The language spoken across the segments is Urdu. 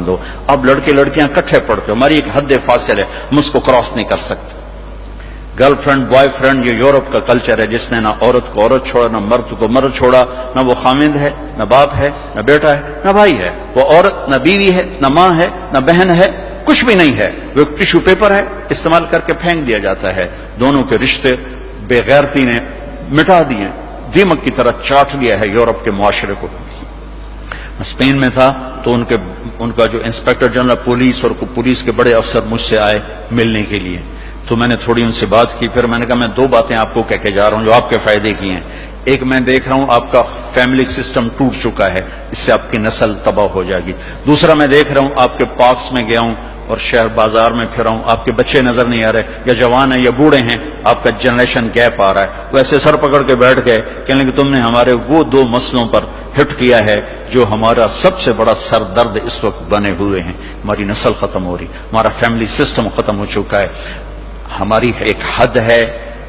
دو. اب لڑکے لڑکیاں کٹھے پڑتے ہو، ہماری ایک حد فاصل ہے، ہم اس کو کراس نہیں کر سکتے. گرل فرینڈ بوائے فرینڈ یہ یورپ کا کلچر ہے، جس نے نہ عورت کو عورت چھوڑا، نہ مرد کو مرد چھوڑا. نہ وہ خامند ہے، نہ باپ ہے، نہ بیٹا ہے، نہ بھائی ہے. وہ عورت نہ بیوی ہے، نہ ماں ہے، نہ بہن ہے، کچھ بھی نہیں ہے. وہ ایک ٹیشو پیپر ہے، استعمال کر کے پھینک دیا جاتا ہے. دونوں کے رشتے بے غیرتی نے مٹا دیے، دیمک کی طرح چاٹ لیا ہے یورپ کے معاشرے کو. اسپین میں تھا تو ان کا جو انسپیکٹر جنرل پولیس اور پولیس کے بڑے افسر مجھ سے آئے ملنے کے لیے. تو میں نے تھوڑی ان سے بات کی. پھر میں نے کہا میں 2 باتیں آپ کو کہہ کے جا رہا ہوں جو آپ کے فائدے کی ہیں. ایک، میں دیکھ رہا ہوں آپ کا فیملی سسٹم ٹوٹ چکا ہے، اس سے آپ کی نسل تباہ ہو جائے گی. دوسرا، میں دیکھ رہا ہوں آپ کے پارکس میں گیا ہوں اور شہر بازار میں پھر ہوں، آپ کے بچے نظر نہیں آ رہے، یا جوان ہیں یا بوڑھے ہیں، آپ کا جنریشن گیپ آ رہا ہے. ویسے سر پکڑ کے بیٹھ گئے، کہنے کہ تم نے ہمارے وہ 2 مسئلوں پر ہٹ کیا ہے جو ہمارا سب سے بڑا سر درد اس وقت بنے ہوئے ہیں. ہماری نسل ختم ہو رہی، ہمارا فیملی سسٹم ختم ہو چکا ہے. ہماری ایک حد ہے،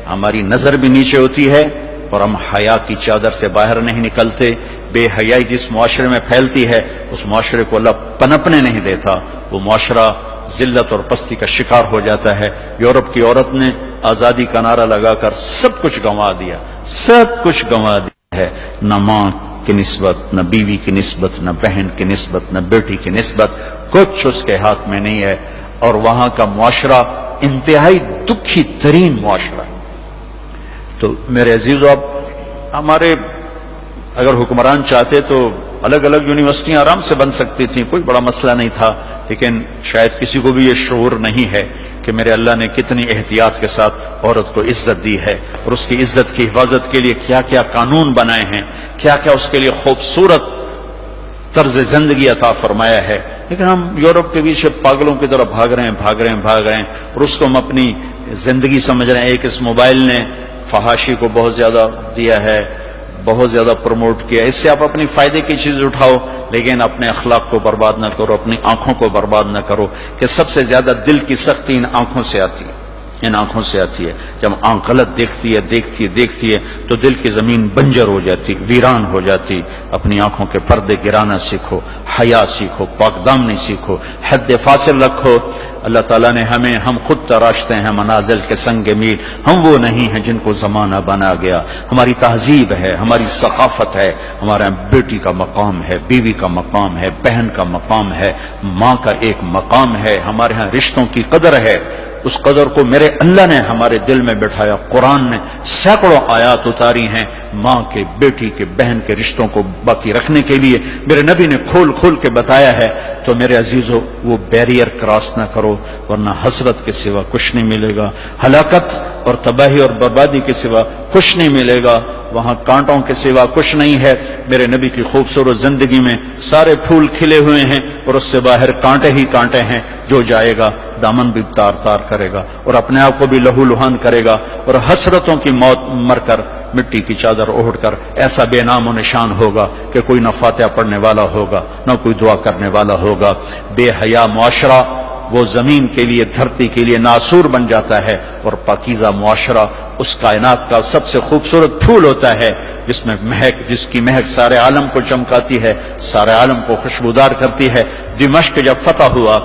ہماری نظر بھی نیچے ہوتی ہے اور ہم حیا کی چادر سے باہر نہیں نکلتے. بے حیائی جس معاشرے میں پھیلتی ہے اس معاشرے کو اللہ پنپنے نہیں دیتا، وہ معاشرہ ذلت اور پستی کا شکار ہو جاتا ہے. یورپ کی عورت نے آزادی کا نعرہ لگا کر سب کچھ گنوا دیا، سب کچھ گنوا دیا ہے. نہ ماں کی نسبت، نہ بیوی کی نسبت، نہ بہن کی نسبت، نہ بیٹی کی نسبت، کچھ اس کے ہاتھ میں نہیں ہے. اور وہاں کا معاشرہ انتہائی دکھی ترین معاشرہ. تو میرے عزیزو، اب ہمارے اگر حکمران چاہتے تو الگ الگ یونیورسٹیاں آرام سے بن سکتی تھیں، کوئی بڑا مسئلہ نہیں تھا. لیکن شاید کسی کو بھی یہ شعور نہیں ہے کہ میرے اللہ نے کتنی احتیاط کے ساتھ عورت کو عزت دی ہے اور اس کی عزت کی حفاظت کے لیے کیا کیا قانون بنائے ہیں، کیا کیا اس کے لیے خوبصورت طرز زندگی عطا فرمایا ہے. لیکن ہم یورپ کے پیچھے پاگلوں کی طرح بھاگ رہے ہیں اور اس کو ہم اپنی زندگی سمجھ رہے ہیں. ایک اس موبائل نے فحاشی کو بہت زیادہ دیا ہے، بہت زیادہ پروموٹ کیا. اس سے آپ اپنی فائدے کی چیز اٹھاؤ لیکن اپنے اخلاق کو برباد نہ کرو، اپنی آنکھوں کو برباد نہ کرو. کہ سب سے زیادہ دل کی سختی ان آنکھوں سے آتی ہے، ان آنکھوں سے آتی ہے. جب آنکھ غلط دیکھتی ہے تو دل کی زمین بنجر ہو جاتی، ویران ہو جاتی. اپنی آنکھوں کے پردے گرانا سیکھو، حیا سیکھو، پاک دامنی سیکھو، حد فاصل رکھو. اللہ تعالیٰ نے ہم خود تراشتے ہیں منازل کے سنگ میل. ہم وہ نہیں ہیں جن کو زمانہ بنا گیا. ہماری تہذیب ہے، ہماری ثقافت ہے، ہمارے بیٹی کا مقام ہے، بیوی کا مقام ہے، بہن کا مقام ہے، ماں کا ایک مقام ہے. ہمارے ہاں رشتوں کی قدر ہے. اس قدر کو میرے اللہ نے ہمارے دل میں بٹھایا. قرآن نے سینکڑوں آیات اتاری ہیں ماں کے، بیٹی کے، بہن کے رشتوں کو باقی رکھنے کے لیے. میرے نبی نے کھول کے بتایا ہے. تو میرے عزیزو، وہ بیریئر کراس نہ کرو ورنہ حسرت کے سوا کچھ نہیں ملے گا، ہلاکت اور تباہی اور بربادی کے سوا کچھ نہیں ملے گا. وہاں کانٹوں کے سوا کچھ نہیں ہے. میرے نبی کی خوبصورت زندگی میں سارے پھول کھلے ہوئے ہیں اور اس سے باہر کانٹے ہی کانٹے ہیں. جو جائے گا دامن بھی تار کرے گا اور اپنے آپ کو بھی لہو لہان کرے گا اور حسرتوں کی موت مر کر مٹی کی چادر اوڑھ کر ایسا بے نام و نشان ہوگا کہ کوئی نہ فاتحہ پڑھنے والا ہوگا نہ کوئی دعا کرنے والا ہوگا. بے حیا معاشرہ وہ زمین کے لیے، دھرتی کے لیے ناسور بن جاتا ہے اور پاکیزہ معاشرہ اس کائنات کا سب سے خوبصورت پھول ہوتا ہے جس کی مہک سارے عالم کو چمکاتی ہے، سارے عالم کو خوشبودار کرتی ہے. دمشق جب فتح ہوا